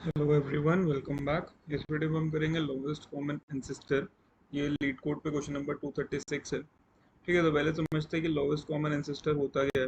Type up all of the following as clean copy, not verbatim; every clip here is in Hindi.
Hello everyone, welcome back. इस वीडियो में हम करेंगे लोवेस्ट कॉमन एंसेस्टर। ये लीड कोड पे क्वेश्चन नंबर 236 है। ठीक है, तो पहले समझते हैं कि लोवेस्ट कॉमन एंसेस्टर होता क्या है।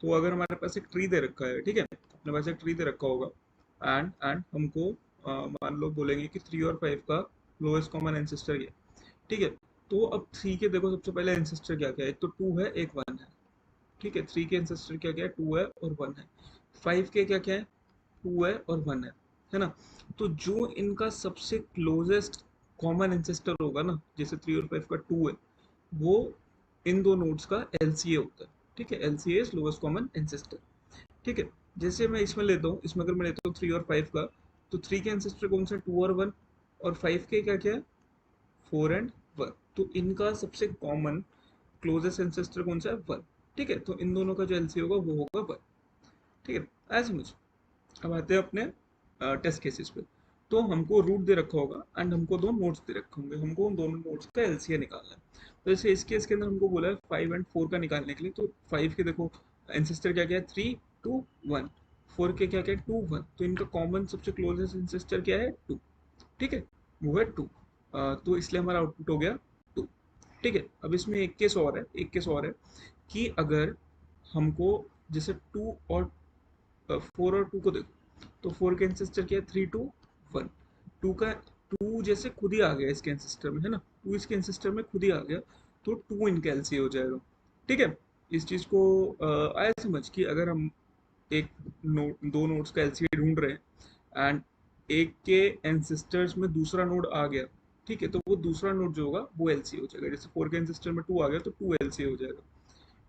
तो अगर हमारे पास एक ट्री दे रखा है, ठीक है, अपने पास एक ट्री दे रखा होगा एंड हमको मान लो बोलेंगे कि 3 और 5 का लोवेस्ट कॉमन एंसेस्टर क्या है। ठीक है, तो अब 3 के देखो सबसे पहले एंसेस्टर क्या क्या है। एक तो 2 है, एक 1 है। ठीक है, 3 के एंसेस्टर क्या क्या है, 2 है और 1 है। 5 के क्या क्या है, 2 है और 1 है ना। तो जो इनका सबसे क्लोजेस्ट कॉमन एंसेस्टर होगा ना, जैसे 3 और 5 का 2 है, वो इन दो नोड्स का एलसीए होता है। ठीक है, LCA is lowest common ancestor. ठीक है, जैसे मैं इसमें लेता हूँ, इसमें अगर मैं लेता हूँ 3 और 5 का, तो 3 के एंसेस्टर कौन सा, 2 और 1, और 5 के क्या क्या है, 4 और 1। तो इनका सबसे कॉमन क्लोजेस्ट एंसेस्टर कौन सा है, 1। ठीक है, तो इन दोनों का जो एलसीए होगा वो होगा 1। ठीक है, आया समझ। अब आते हैं अपने टेस्ट केसेस पे। तो हमको रूट दे रखा होगा एंड हमको दो नोट्स दे रखे होंगे, हमको उन दोनों नोट्स का एलसीए निकालना है। तो जैसे इस केस के अंदर हमको बोला है 5 और 4 का निकालने के लिए, तो 5 के देखो एंसेस्टर क्या क्या है, 3 2 1। 4 के क्या क्या है, 2 1। तो इनका कॉमन सबसे क्लोजेस्ट एंसेस्टर क्या है, 2। ठीक है, वो है 2। तो इसलिए हमारा आउटपुट हो गया 2। ठीक है, अब इसमें एक केस और है, एक केस और है कि अगर हमको जैसे 4 और 2 को देखो, तो 4 के एंसेस्टर क्या है, 3 2 1। 2 का 2 जैसे खुद ही आ गया इसके एंसेस्टर में, है ना। 2 इसके एंसेस्टर में खुद ही आ गया, तो 2 इनका एलसीए हो जाएगा। ठीक है, इस चीज को आया समझ कि अगर हम एक नोड, दो नोड्स का एलसीए ढूंढ रहे हैं एंड एक के एंसेस्टर्स में दूसरा नोड आ गया, ठीक है, तो वो दूसरा नोड जो होगा वो एलसीए हो जाएगा। जैसे 4 के एंसेस्टर में 2 आ गया तो 2 एलसीए हो जाएगा।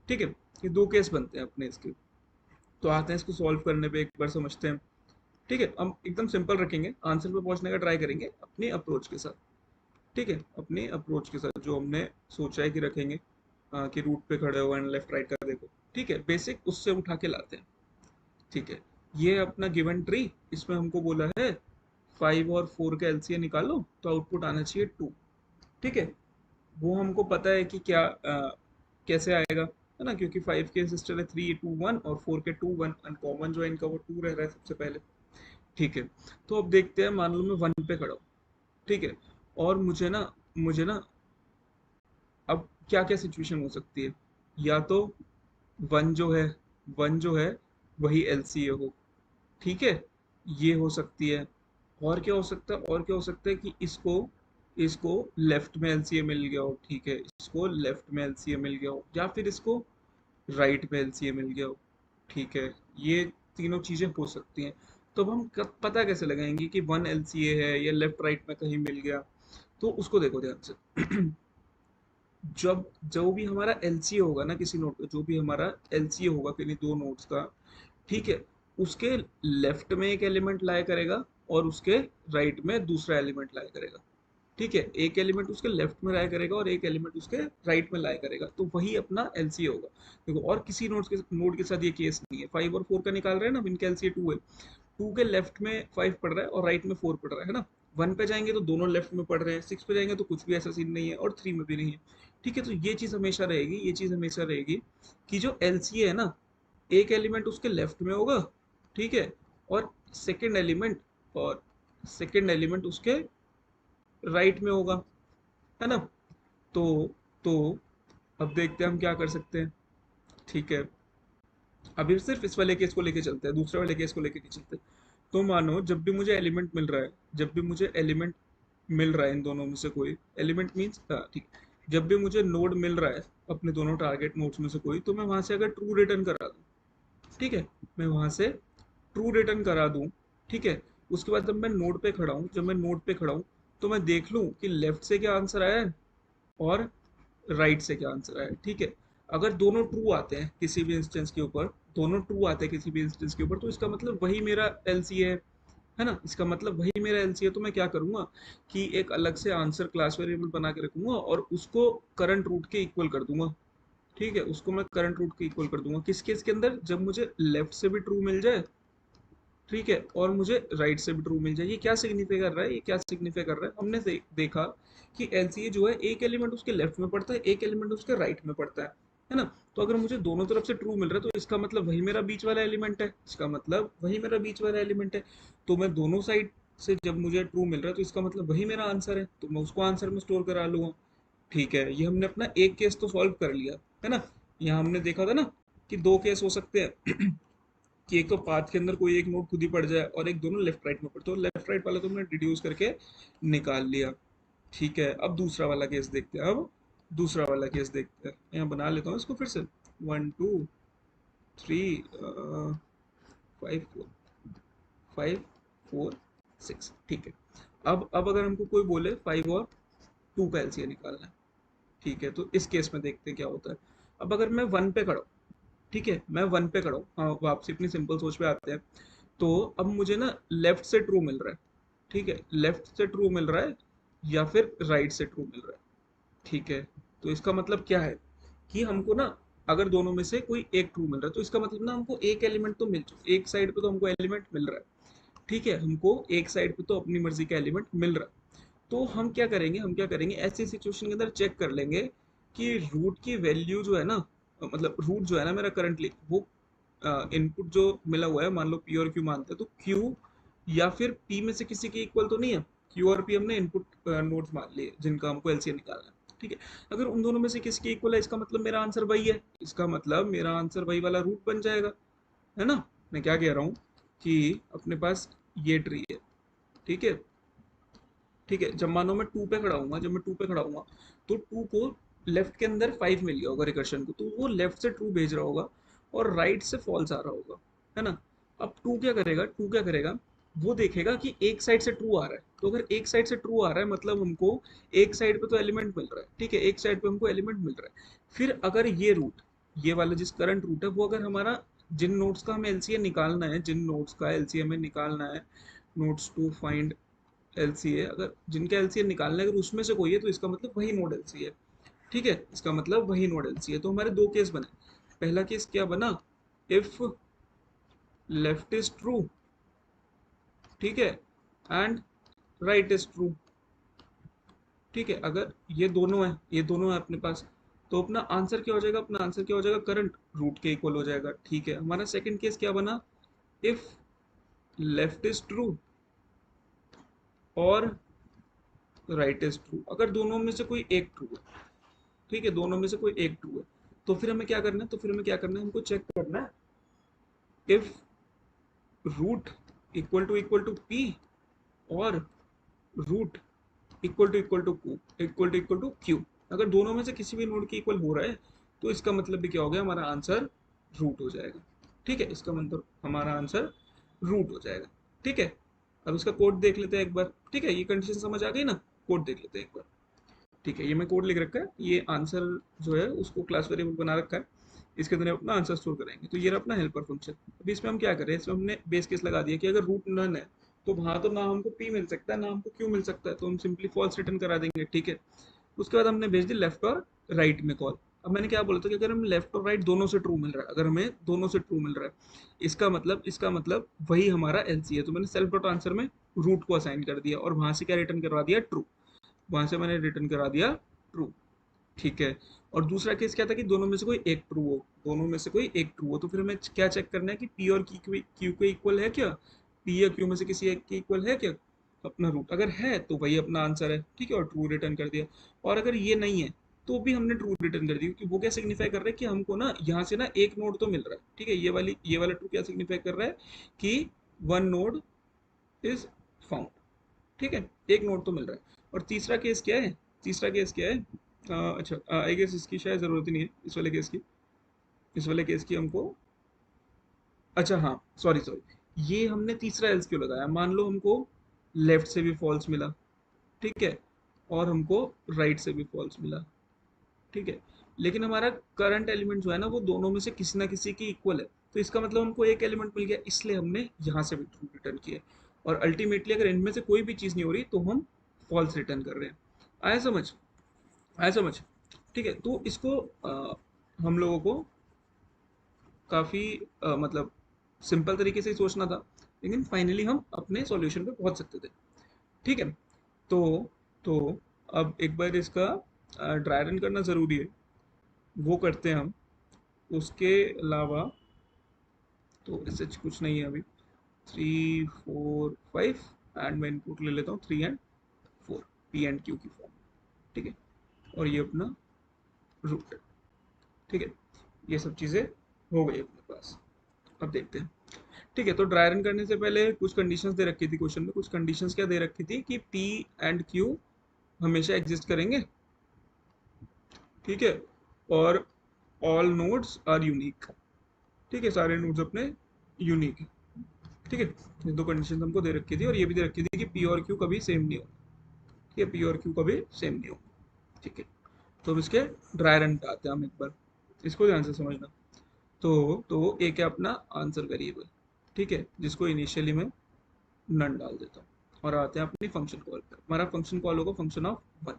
ठीक है, ये दो केस बनते हैं अपने इसके। तो आते हैं इसको सॉल्व करने पे, एक बार समझते हैं। ठीक है, हम एकदम सिंपल रखेंगे, आंसर पे पहुंचने का ट्राई करेंगे अपनी अप्रोच के साथ। ठीक है, अपनी अप्रोच के साथ जो हमने सोचा है कि रखेंगे, कि रूट पे खड़े हो एंड लेफ्ट राइट का देखो। ठीक है, बेसिक उससे उठा के लाते हैं। ठीक है, ये अपना गिवन ट्री, इसमें हमको बोला है 5 और 4 का एलसीए निकालो, तो आउटपुट आना चाहिए 2। ठीक है, वो हमको पता है कि क्या कैसे आएगा, है ना, क्योंकि 5 के सिस्टर है 3 2 1 और 4 के 2 1, अनकॉमन जो है इनका वो 2 रह रहा है सबसे पहले। ठीक है, तो अब देखते हैं, मान लो मैं 1 पे खड़ा हूँ। ठीक है, और मुझे ना अब क्या क्या सिचुएशन हो सकती है। या तो वन जो है वन जो है वही एलसीए हो। ठीक है, ये हो सकती है। और क्या हो सकता है, और क्या हो सकता है कि इसको इसको लेफ्ट में एलसीए मिल गया हो। ठीक है, इसको लेफ्ट में एलसीए मिल गया हो, या फिर इसको राइट में एलसीए मिल गया हो। ठीक है, ये तीनों चीजें हो सकती हैं। तो अब हम पता कैसे लगाएंगे कि वन एलसीए है या लेफ्ट राइट में कहीं मिल गया। तो उसको देखो ध्यान से। जब जो भी हमारा एलसीए होगा ना किसी नोट का, जो भी हमारा एलसीए होगा किन्हीं दो नोट्स का, ठीक है, उसके लेफ्ट में एक एलिमेंट लाया करेगा और उसके राइट में दूसरा एलिमेंट लाया करेगा। ठीक है, एक एलिमेंट उसके लेफ्ट में लाया करेगा और एक एलिमेंट उसके राइट में लाया करेगा, तो वही अपना एलसीए होगा। देखो, और किसी नोड के साथ ये केस नहीं है। 5 और 4 का निकाल रहे हैं ना, इनका एलसीए 2 है। 2 के लेफ्ट में 5 पड़ रहा है और राइट में 4 पड़ रहा है ना। 1 पे जाएंगे तो दोनों लेफ्ट में पड़ रहे हैं, 6 पे जाएंगे तो कुछ भी ऐसा सीन नहीं है, और 3 में भी नहीं है। ठीक है, तो ये चीज हमेशा रहेगी, ये चीज हमेशा रहेगी कि जो एलसीए है ना, एक एलिमेंट उसके लेफ्ट में होगा, ठीक है, और सेकंड एलिमेंट और सेकंड एलिमेंट उसके राइट में होगा, है ना। तो तो अब देखते हैं हम क्या कर सकते हैं। ठीक है, अभी सिर्फ इस वाले केस को लेके चलते हैं, दूसरे वाले केस को लेके नहीं चलते। तो मानो जब भी मुझे एलिमेंट मिल रहा है, जब भी मुझे एलिमेंट मिल रहा है इन दोनों में से कोई एलिमेंट मीन्स, ठीक, जब भी मुझे नोड मिल रहा है अपने दोनों टारगेट नोड्स में से कोई, तो मैं वहां से अगर ट्रू रिटर्न करा दूं, ठीक है, मैं वहां से ट्रू रिटर्न करा दूं, ठीक है, उसके बाद जब मैं नोड पे खड़ा हूं, तो मैं देख लूं कि लेफ्ट से क्या आंसर आया है और राइट से क्या आंसर आया है। ठीक है, अगर दोनों ट्रू आते हैं किसी भी इंस्टेंस के ऊपर, दोनों ट्रू आते हैं किसी भी इंस्टेंस के ऊपर, तो इसका मतलब वही मेरा एलसीए है ना, इसका मतलब वही मेरा एलसीए। तो मैं क्या करूंगा कि एक अलग से आंसर क्लास वेरिएबल बना के रखूंगा और उसको करंट रूट के इक्वल कर दूंगा। ठीक है, उसको मैं करंट रूट के इक्वल कर दूंगा किस केस के अंदर, जब मुझे लेफ्ट से भी ट्रू मिल जाए, ठीक है, और मुझे राइट से भी ट्रू मिल जाए। ये क्या सिग्निफाई कर रहा है, ये क्या सिग्निफाई कर रहा है, हमने देखा कि एलसीए जो है एक एलिमेंट उसके लेफ्ट में पड़ता है, एक एलिमेंट उसके राइट में पड़ता है। है ना। तो अगर मुझे दोनों तरफ से ट्रू मिल रहा है तो इसका मतलब वही मेरा बीच वाला एलिमेंट है, इसका मतलब वही मेरा बीच वाला एलिमेंट है। तो मैं दोनों साइड से जब मुझे ट्रू मिल रहा है तो इसका मतलब वही मेरा आंसर है, तो मैं उसको आंसर में स्टोर करा लूंगा। ठीक है, ये हमने अपना एक केस तो सॉल्व कर लिया, है ना। यहाँ हमने देखा था ना कि दो केस हो सकते हैं कि एक तो पाथ के अंदर कोई एक नोड खुद ही पड़ जाए और एक दोनों लेफ्ट राइट में पड़े, तो लेफ्ट राइट वाला तो हमने डिड्यूस करके निकाल लिया। ठीक है, अब दूसरा वाला केस देखते हैं। अब दूसरा वाला केस देखते हैं, यहाँ बना लेता हूँ इसको फिर से। 1 2 3 5 4 ठीक है। अब अगर हमको कोई बोले 5 और 2 का एलसीए निकालना है, ठीक है, तो इस केस में देखते हैं क्या होता है। अब अगर मैं 1 पे खड़ा हूँ, ठीक है, मैं 1 पे खड़ा हूँ, हाँ वापसी अपनी सिंपल सोच पे आते हैं। तो अब मुझे ना लेफ्ट से ट्रू मिल रहा है, ठीक है, लेफ्ट से ट्रू मिल रहा है या फिर राइट से ट्रू मिल रहा है। ठीक है, तो इसका मतलब क्या है कि हमको ना अगर दोनों में से कोई एक ट्रू मिल रहा है तो इसका मतलब ना हमको एक एलिमेंट तो मिल चुका, एक साइड पे तो हमको एलिमेंट मिल रहा है। ठीक है, हमको एक साइड पे तो अपनी मर्जी का एलिमेंट मिल रहा है। तो हम क्या करेंगे ऐसी सिचुएशन के अंदर चेक कर लेंगे कि रूट की वैल्यू जो है ना, मतलब रूट जो है ना मेरा करंटली वो इनपुट जो मिला हुआ है, मान लो पी और क्यू मानते हैं तो क्यू या फिर पी में से किसी के इक्वल तो नहीं है। क्यू और पी हमने इनपुट नोड्स मान लिए जिनका हमको एलसीएम निकालना है। ठीक है, अगर उन दोनों में से किसके इक्वल है इसका मतलब मेरा आंसर वही है, इसका मतलब मेरा आंसर वही वाला रूट बन जाएगा, है ना। मैं क्या कह रहा हूँ कि अपने पास ये ट्री है, ठीक है, ठीक है, जब मानो मैं टू पे खड़ा हूँ, जब मैं टू पे खड़ा हूँ तो टू को लेफ्ट के अंदर 5 मिल गया होगा रिकर्शन को, तो वो लेफ्ट से ट्रू भेज रहा होगा और राइट से फॉल्स आ रहा होगा, है ना। अब टू क्या करेगा, वो देखेगा कि एक साइड से ट्रू आ रहा है, तो अगर एक साइड से ट्रू आ रहा है मतलब हमको एक साइड पे तो एलिमेंट मिल रहा है, ठीक है, एक साइड पे हमको एलिमेंट मिल रहा है। फिर अगर ये रूट, ये वाला जिस करंट रूट है वो अगर हमारा जिन नोड्स का हमें एलसीएम निकालना है, जिन नोड्स का एलसीएम हमें निकालना है, नोड्स टू फाइंड एलसीए, अगर जिनका एलसीए निकालना है अगर उसमें से कोई है तो इसका मतलब वही नोड एलसीए है। ठीक है, इसका मतलब वही नोड एलसीए है। तो हमारे दो केस बने। पहला केस क्या बना, इफ लेफ्ट इज ट्रू, ठीक है, एंड राइट इज ट्रू। ठीक है, अगर ये दोनों है अपने पास, तो अपना आंसर क्या हो जाएगा, अपना आंसर क्या हो जाएगा, करंट रूट के इक्वल हो जाएगा। ठीक है, हमारा सेकंड केस क्या बना, इफ लेफ्ट इज ट्रू और राइट इज ट्रू, अगर दोनों में से कोई एक ट्रू है, ठीक है, दोनों में से कोई एक ट्रू है, तो फिर हमें क्या करना है, हमको चेक करना है if root equal to P और रूट इक्वल टू क्यू। अगर दोनों में से किसी भी नोड के इक्वल हो रहा है तो इसका मतलब भी क्या हो गया, हमारा आंसर रूट हो जाएगा। ठीक है, इसका मतलब हमारा आंसर रूट हो जाएगा। ठीक है, अब इसका कोड देख लेते हैं एक बार। ठीक है, ये कंडीशन समझ आ गई ना, कोड देख लेते हैं एक बार। ठीक है, ये मैं कोड लिख रखा है, ये आंसर जो है उसको क्लास वेरिएबल बना रखा है, इसके अंदर अपना आंसर स्टोर करेंगे। तो ये रहा अपना हेल्पर फंक्शन। अभी इसमें हम क्या करें, इसमें हमने बेस केस लगा दिया कि अगर रूट नन है तो वहां तो ना हमको पी मिल सकता है ना हमको क्यू मिल सकता है, तो हम सिंपली फॉल्स रिटर्न करा देंगे। ठीक है, उसके बाद हमने भेज दी लेफ्ट और राइट में कॉल। अब मैंने क्या बोला था कि अगर हमें लेफ्ट और राइट दोनों से ट्रू मिल रहा है, अगर हमें दोनों से ट्रू मिल रहा है इसका मतलब वही हमारा एलसी है। तो मैंने सेल्फ डॉट आंसर में रूट को असाइन कर दिया और वहां से क्या रिटर्न करवा दिया, ट्रू। वहां से मैंने रिटर्न करा दिया ट्रू। ठीक है, और दूसरा केस क्या था कि दोनों में से कोई एक ट्रू हो, तो फिर हमें क्या चेक करना है कि पी और क्यू के इक्वल है क्या, पी या क्यू में से किसी एक के इक्वल है क्या अपना रूट, अगर है तो वही अपना आंसर है। ठीक है, और ट्रू रिटर्न कर दिया। और अगर ये नहीं है तो भी हमने ट्रू रिटर्न कर दी, क्योंकि वो क्या सिग्निफाई कर रहा है कि हमको ना यहाँ से ना एक नोड तो मिल रहा है। ठीक है, ये वाला ट्रू क्या सिग्निफाई कर रहा है कि वन नोड इज फाउंड। ठीक है, एक नोट तो मिल रहा है। और तीसरा केस क्या है, अच्छा आई गेस इसकी शायद ज़रूरत ही नहीं है, इस वाले केस की हमको, अच्छा हाँ, सॉरी सॉरी, ये हमने तीसरा एल्स क्यों लगाया, मान लो हमको लेफ्ट से भी फॉल्स मिला, ठीक है, और हमको राइट से भी फॉल्स मिला, ठीक है, लेकिन हमारा करंट एलिमेंट जो है ना वो दोनों में से किसी ना किसी की इक्वल है, तो इसका मतलब हमको एक एलिमेंट मिल गया, इसलिए हमने यहाँ से भी ट्रू रिटर्न किया। और अल्टीमेटली अगर इनमें से कोई भी चीज़ नहीं हो रही तो हम फॉल्स रिटर्न कर रहे हैं। आया समझ, आया समझ। ठीक है, तो इसको हम लोगों को काफ़ी मतलब सिंपल तरीके से ही सोचना था, लेकिन फाइनली हम अपने सॉल्यूशन पे पहुंच सकते थे। ठीक है, तो तो अब एक बार इसका ड्राई रन करना ज़रूरी है, वो करते हैं हम। उसके अलावा तो इससे कुछ नहीं है अभी। 3 4 5 एंड मैं इनपुट ले लेता हूँ 3 and 4, पी एंड क्यू की फॉर्म। ठीक है, और ये अपना रूट है। ठीक है, ये सब चीज़ें हो गई अपने पास। अब देखते हैं। ठीक है, तो ड्राई रन करने से पहले कुछ कंडीशंस दे रखी थी क्वेश्चन में। कुछ कंडीशंस क्या दे रखी थी कि पी एंड क्यू हमेशा एग्जिस्ट करेंगे। ठीक है, और ऑल नोड्स आर यूनिक। ठीक है, सारे नोड्स अपने यूनिक है। ठीक है, ये दो कंडीशन हमको दे रखी थी, और ये भी दे रखी थी कि पी और क्यू कभी सेम नहीं होगा। ठीक है, पी और क्यू कभी सेम नहीं होगा। ठीक है, तो अब इसके ड्राई रन पे आते हैं हम एक बार, इसको ध्यान से समझना। तो एक है अपना आंसर वेरिएबल। ठीक है, जिसको इनिशियली मैं नन डाल देता हूँ, और आते हैं अपनी फंक्शन कॉल पर। हमारा फंक्शन कॉल होगा फंक्शन ऑफ 1।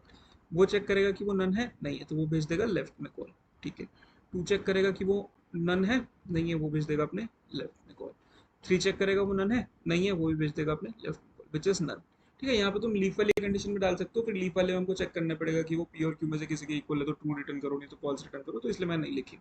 वो चेक करेगा कि वो नन है नहीं है, तो वो भेज देगा लेफ्ट में कॉल। ठीक है, 2 चेक करेगा कि वो नन है नहीं है, वो भेज देगा अपने लेफ्ट में कॉल। 3 चेक करेगा वो नन है नहीं है, वो भी भेज देगा अपने लेफ्ट में कॉल, विच इज नन। ठीक है, यहाँ पे तुम लीफ वाली कंडीशन में डाल सकते हो, फिर लीफ वाले में हमको चेक करना पड़ेगा कि वो पी और क्यू में से किसी के इक्वल है तो ट्रू रिटर्न करो, नहीं तो फॉल्स रिटर्न करो, तो इसलिए मैं नहीं लिखी।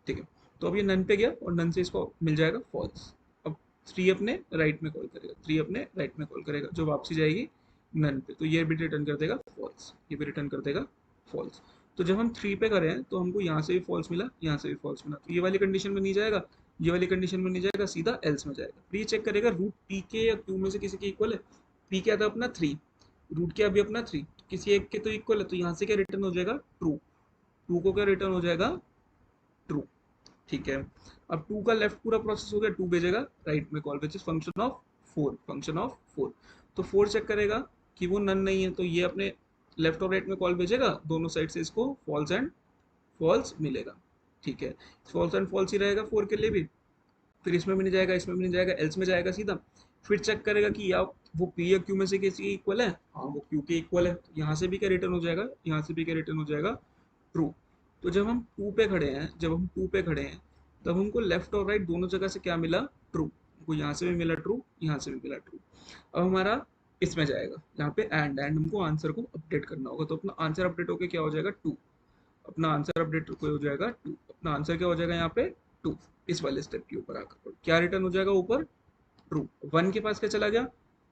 ठीक है, तो अब ये नन पे गया और नन से इसको मिल जाएगा फॉल्स। अब 3 अपने राइट में कॉल करेगा, 3 अपने राइट में कॉल करेगा, जो वापसी जाएगी नन पे, तो ये भी रिटर्न कर देगा फॉल्स, ये भी रिटर्न कर देगा फॉल्स। तो जब हम 3 पे करें हैं तो हमको यहाँ से भी फॉल्स मिला, यहाँ से भी फॉल्स मिला, तो ये वाली कंडीशन में नहीं जाएगा, ये वाली कंडीशन में नहीं जाएगा, सीधा एल्स में जाएगा। फिर ये चेक करेगा रूट पी के या क्यू में से किसी के इक्वल है। पी क्या था अपना 3, रूट क्या अभी अपना 3, किसी एक के तो इक्वल है, तो यहाँ से क्या रिटर्न हो जाएगा ट्रू। ट्रू को क्या रिटर्न हो जाएगा ट्रू। ठीक है, अब 2 का लेफ्ट पूरा प्रोसेस हो गया, 2 भेजेगा राइट में call, which is function of 4, function of 4। तो 4 चेक करेगा कि वो नन नहीं है, तो ये अपने लेफ्ट और राइट में कॉल भेजेगा, दोनों साइड से इसको फॉल्स एंड फॉल्स मिलेगा। ठीक है, फॉल्स एंड फॉल्स ही रहेगा 4 के लिए भी। फिर इसमें भी नहीं जाएगा, इसमें भी नहीं जाएगा, एल्स में जाएगा सीधा। फिर चेक करेगा कि या वो पी या क्यू में से किसी के इक्वल है, हाँ वो क्यू के इक्वल है, तो यहाँ से भी क्या रिटर्न हो जाएगा, यहाँ से भी क्या रिटर्न हो जाएगा ट्रू। तो जब हम 2 पे खड़े हैं, जब हम 2 पे खड़े हैं, तब हमको लेफ्ट और राइट दोनों जगह से क्या मिला ट्रू। हमको यहाँ से भी मिला ट्रू, यहाँ से भी मिला ट्रू। अब हमारा इसमें जाएगा, यहाँ पे एंड हमको आंसर को अपडेट करना होगा, तो अपना आंसर अपडेट होकर क्या हो जाएगा 2। अपना आंसर अपडेट हो जाएगा 2, अपना आंसर क्या हो जाएगा यहाँ पे 2। इस वाले स्टेप के ऊपर आकर क्या रिटर्न हो जाएगा ऊपर ट्रू। 1 के पास क्या चला गया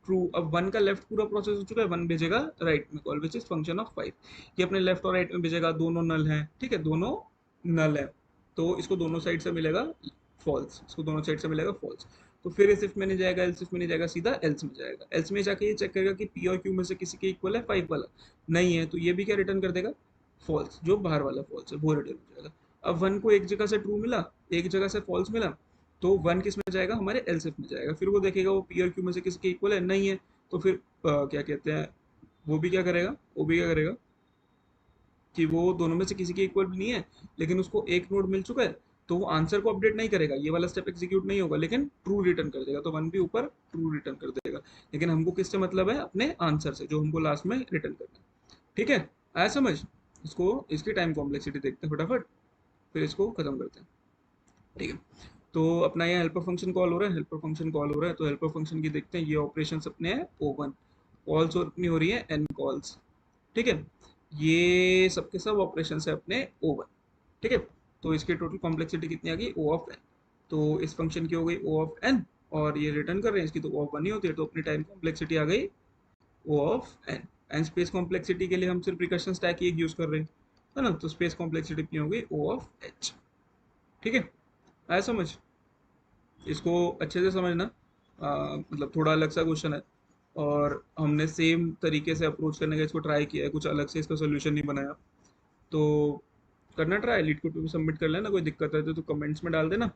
ट्रू। अब 1 का लेफ्ट पूरा प्रोसेस हो चुका है, 1 भेजेगा राइट में call, which is function of 5। ये अपने लेफ्ट और राइट में भेजेगा, दोनों नल है। ठीक है, दोनों नल है, तो इसको दोनों साइड से मिलेगा फॉल्स, इसको दोनों साइड से मिलेगा फॉल्स। तो फिर इस इफ में नहीं जाएगा, एल्स इफ में नहीं जाएगा, सीधा एल्स में जाएगा। एल्स में जाके ये चेक करेगा कि पी और क्यू में से किसी के इक्वल है 5 वाला, नहीं है, तो ये भी क्या रिटर्न कर देगा फॉल्स, जो बाहर वाला फॉल्स है वो रिटर्न हो जाएगा। अब 1 को एक जगह से ट्रू मिला, एक जगह से फॉल्स मिला, तो 1 किस में जाएगा, हमारे एल्सिफ में जाएगा। फिर वो देखेगा वो पी और क्यू में से किसके इक्वल है, नहीं है, तो फिर क्या कहते हैं, वो भी क्या करेगा, वो भी क्या करेगा कि वो दोनों में से किसी के इक्वल भी नहीं है, लेकिन उसको एक नोड मिल चुका है, तो वो आंसर को अपडेट नहीं करेगा, ये वाला स्टेप एग्जीक्यूट नहीं होगा, लेकिन ट्रू रिटर्न कर देगा। तो 1 भी ऊपर ट्रू रिटर्न कर देगा, लेकिन हमको किससे मतलब है, अपने आंसर से, जो हमको लास्ट में रिटर्न करना है। ठीक है, आया समझ। इसको इसकी टाइम कॉम्प्लेक्सिटी देखते हैं फटाफट, फिर इसको खत्म करते हैं। ठीक है, तो अपना ये हेल्पर फंक्शन कॉल हो रहा है, हेल्पर फंक्शन कॉल हो रहा है, तो हेल्पर फंक्शन की देखते हैं। ये ऑपरेशंस अपने हैं O1, कॉल्स और अपनी हो रही है N कॉल्स। ठीक है, ये सबके सब ऑपरेशन है अपने O1। ठीक है, तो इसकी टोटल कॉम्प्लेक्सिटी कितनी आ गई O ऑफ N। तो इस फंक्शन की हो गई O ऑफ N, और ये रिटर्न कर रहे हैं, इसकी तो O ऑफ 1 ही होती है, तो अपनी टाइम कॉम्प्लेक्सिटी आ गई O of N। And space complexity के लिए हम सिर्फ रिकर्शन स्टैक ही एक यूज कर रहे हैं, है ना, तो स्पेस कॉम्प्लेक्सिटी कितनी हो गई O ऑफ H। ठीक है, आया समझ। इसको अच्छे से समझना। मतलब थोड़ा अलग सा क्वेश्चन है, और हमने सेम तरीके से अप्रोच करने का इसको ट्राई किया है, कुछ अलग से इसका सोल्यूशन नहीं बनाया। तो करना ट्राई, लीड कोड पे भी सबमिट कर लेना, कोई दिक्कत है तो कमेंट्स में डाल देना।